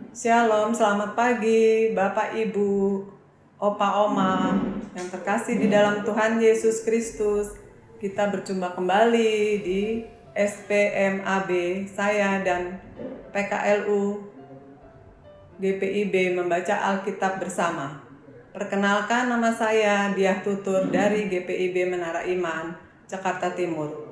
Shalom, selamat pagi Bapak Ibu, Opa Oma yang terkasih di dalam Tuhan Yesus Kristus. Kita berjumpa kembali di SPMAB, saya dan PKLU GPIB membaca Alkitab bersama. Perkenalkan, nama saya Diah Tutur dari GPIB Menara Iman, Jakarta Timur.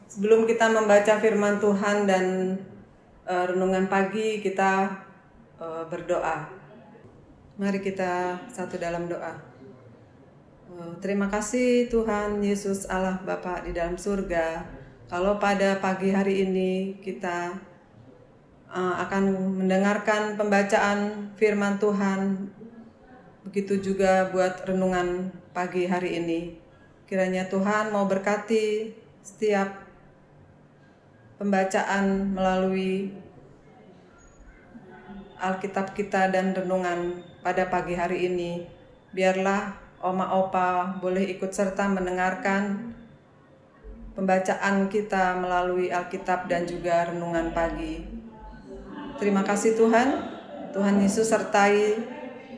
Sebelum kita membaca firman Tuhan dan renungan pagi, kita berdoa. Mari kita satu dalam doa. Terima kasih Tuhan Yesus Allah Bapa di dalam surga. Kalau pada pagi hari ini kita akan mendengarkan pembacaan firman Tuhan, begitu juga buat renungan pagi hari ini. Kiranya Tuhan mau berkati setiap pembacaan melalui Alkitab kita dan renungan pada pagi hari ini. Biarlah Oma Opa boleh ikut serta mendengarkan pembacaan kita melalui Alkitab dan juga renungan pagi. Terima kasih Tuhan. Tuhan Yesus sertai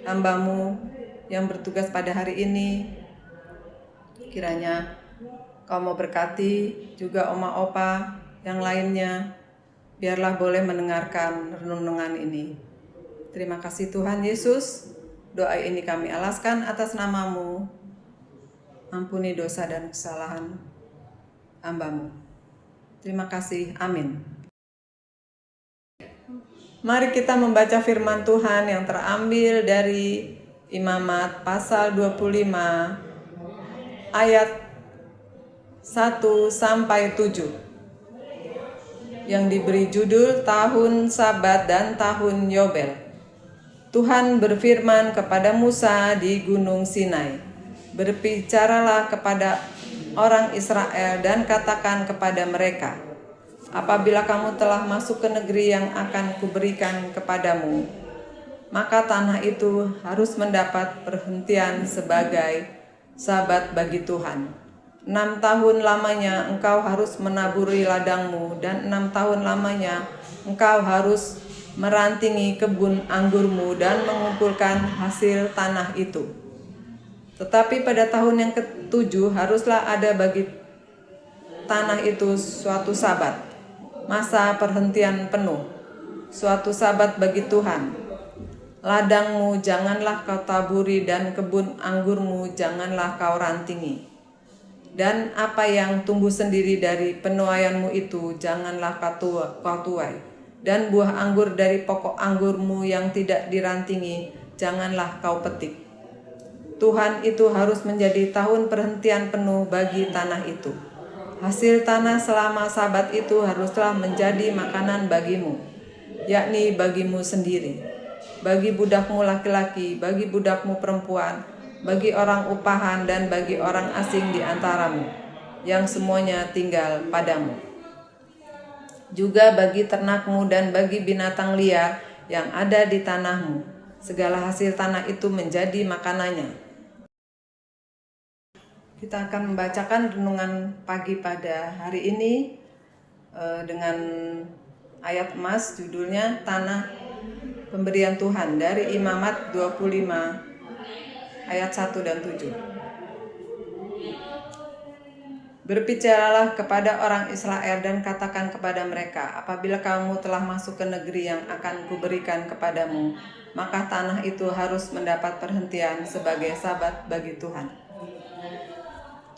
hamba-Mu yang bertugas pada hari ini. Kiranya Kau mau berkati juga Oma Opa yang lainnya, biarlah boleh mendengarkan renungan ini. Terima kasih Tuhan Yesus, doa ini kami alaskan atas nama-Mu. Ampuni dosa dan kesalahan hamba-Mu. Terima kasih, amin. Mari kita membaca firman Tuhan yang terambil dari Imamat pasal 25 ayat 1 sampai 7. Yang diberi judul Tahun Sabat dan Tahun Yobel. Tuhan berfirman kepada Musa di Gunung Sinai, "Berbicaralah kepada orang Israel dan katakan kepada mereka, apabila kamu telah masuk ke negeri yang akan kuberikan kepadamu, maka tanah itu harus mendapat perhentian sebagai sabat bagi Tuhan. 6 tahun lamanya engkau harus menaburi ladangmu, dan 6 tahun lamanya engkau harus merantingi kebun anggurmu dan mengumpulkan hasil tanah itu. Tetapi pada tahun yang ke-7 haruslah ada bagi tanah itu suatu sabat, masa perhentian penuh, suatu sabat bagi Tuhan. Ladangmu janganlah kau taburi dan kebun anggurmu janganlah kau rantingi. Dan apa yang tumbuh sendiri dari penuaianmu itu janganlah kau tuai. Dan buah anggur dari pokok anggurmu yang tidak dirantingi janganlah kau petik. Tuhan itu harus menjadi tahun perhentian penuh bagi tanah itu. Hasil tanah selama sabat itu haruslah menjadi makanan bagimu, yakni bagimu sendiri, bagi budakmu laki-laki, bagi budakmu perempuan, bagi orang upahan dan bagi orang asing di antaramu, yang semuanya tinggal padamu. Juga bagi ternakmu dan bagi binatang liar yang ada di tanahmu, segala hasil tanah itu menjadi makanannya." Kita akan membacakan renungan pagi pada hari ini dengan ayat emas, judulnya Tanah Pemberian Tuhan, dari Imamat 25 ayat 1 dan 7. Berbicaralah kepada orang Israel dan katakan kepada mereka, apabila kamu telah masuk ke negeri yang akan kuberikan kepadamu, maka tanah itu harus mendapat perhentian sebagai Sabat bagi Tuhan.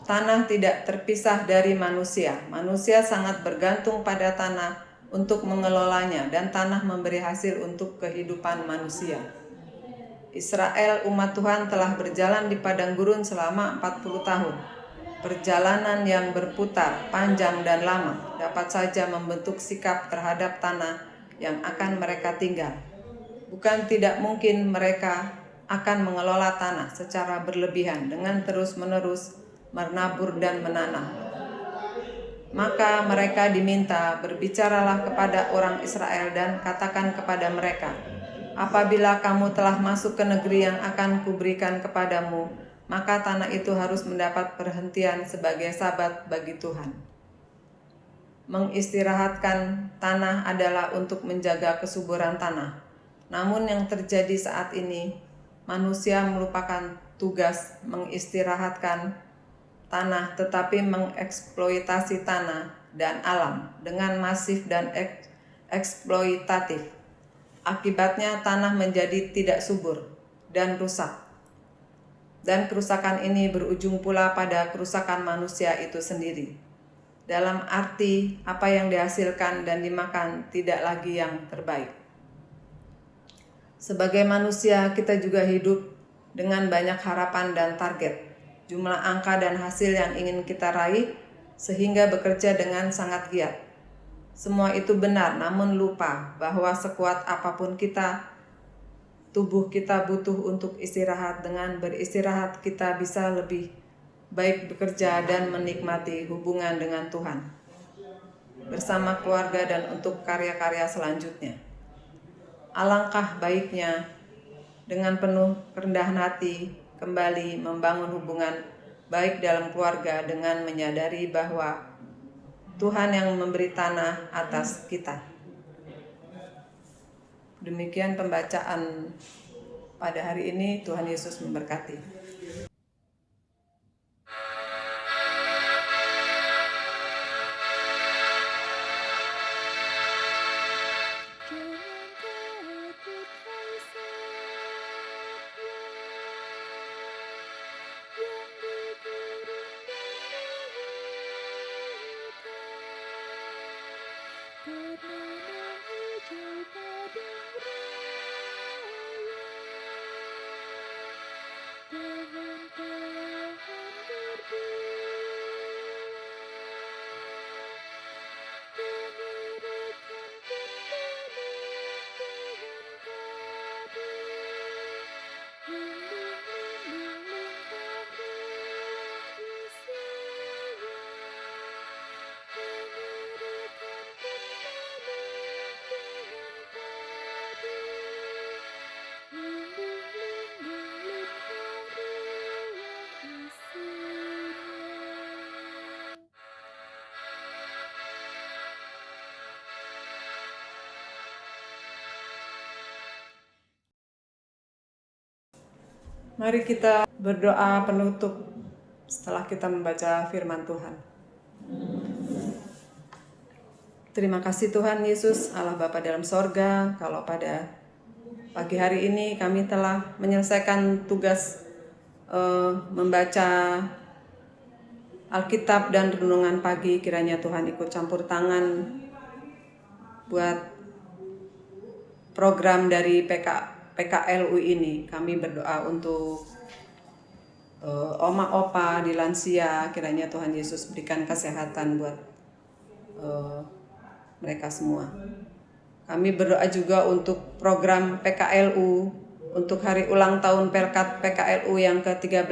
Tanah tidak terpisah dari manusia. Manusia sangat bergantung pada tanah untuk mengelolanya, dan tanah memberi hasil untuk kehidupan manusia. Israel umat Tuhan telah berjalan di padang gurun selama 40 tahun. Perjalanan yang berputar, panjang dan lama dapat saja membentuk sikap terhadap tanah yang akan mereka tinggal. Bukan tidak mungkin mereka akan mengelola tanah secara berlebihan dengan terus-menerus menabur dan menanam. Maka mereka diminta, berbicaralah kepada orang Israel dan katakan kepada mereka, apabila kamu telah masuk ke negeri yang akan kuberikan kepadamu, maka tanah itu harus mendapat perhentian sebagai Sabat bagi Tuhan. Mengistirahatkan tanah adalah untuk menjaga kesuburan tanah. Namun yang terjadi saat ini, manusia melupakan tugas mengistirahatkan tanah, tetapi mengeksploitasi tanah dan alam dengan masif dan eksploitatif. Akibatnya tanah menjadi tidak subur dan rusak. Dan kerusakan ini berujung pula pada kerusakan manusia itu sendiri. Dalam arti apa yang dihasilkan dan dimakan tidak lagi yang terbaik. Sebagai manusia, kita juga hidup dengan banyak harapan dan target, jumlah angka dan hasil yang ingin kita raih, sehingga bekerja dengan sangat giat. Semua itu benar, namun lupa bahwa sekuat apapun kita, tubuh kita butuh untuk istirahat. Dengan beristirahat kita bisa lebih baik bekerja dan menikmati hubungan dengan Tuhan bersama keluarga dan untuk karya-karya selanjutnya. Alangkah baiknya dengan penuh kerendahan hati kembali membangun hubungan baik dalam keluarga dengan menyadari bahwa Tuhan yang memberi tanah atas kita. Demikian pembacaan pada hari ini. Tuhan Yesus memberkati. Mari kita berdoa penutup setelah kita membaca firman Tuhan. Terima kasih Tuhan Yesus, Allah Bapa dalam sorga, kalau pada pagi hari ini kami telah menyelesaikan tugas membaca Alkitab dan renungan pagi. Kiranya Tuhan ikut campur tangan buat program dari PKLU ini. Kami berdoa untuk oma opa di lansia, kiranya Tuhan Yesus berikan kesehatan buat mereka semua. Kami berdoa juga untuk program PKLU untuk hari ulang tahun Pelkat PKLU yang ke-13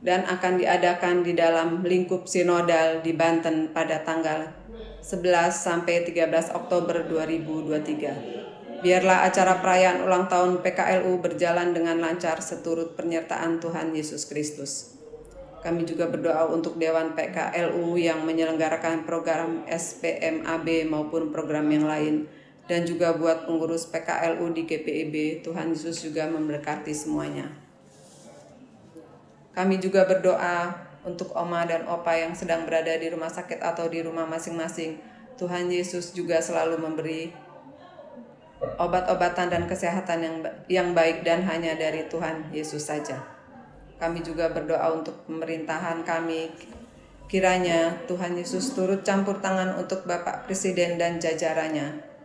dan akan diadakan di dalam lingkup sinodal di Banten pada tanggal 11 sampai 13 Oktober 2023. Biarlah acara perayaan ulang tahun PKLU berjalan dengan lancar seturut penyertaan Tuhan Yesus Kristus. Kami juga berdoa untuk Dewan PKLU yang menyelenggarakan program SPMAB maupun program yang lain, dan juga buat pengurus PKLU di GPIB. Tuhan Yesus juga memberkati semuanya. Kami juga berdoa untuk oma dan opa yang sedang berada di rumah sakit atau di rumah masing-masing. Tuhan Yesus juga selalu memberi obat-obatan dan kesehatan yang baik dan hanya dari Tuhan Yesus saja. Kami juga berdoa untuk pemerintahan kami. Kiranya Tuhan Yesus turut campur tangan untuk Bapak Presiden dan jajarannya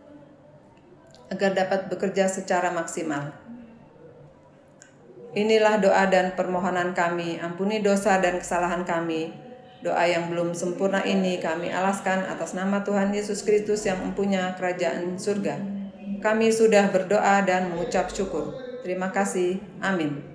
agar dapat bekerja secara maksimal. Inilah doa dan permohonan kami, ampuni dosa dan kesalahan kami. Doa yang belum sempurna ini kami alaskan atas nama Tuhan Yesus Kristus yang mempunyai kerajaan surga. Kami sudah berdoa dan mengucap syukur. Terima kasih. Amin.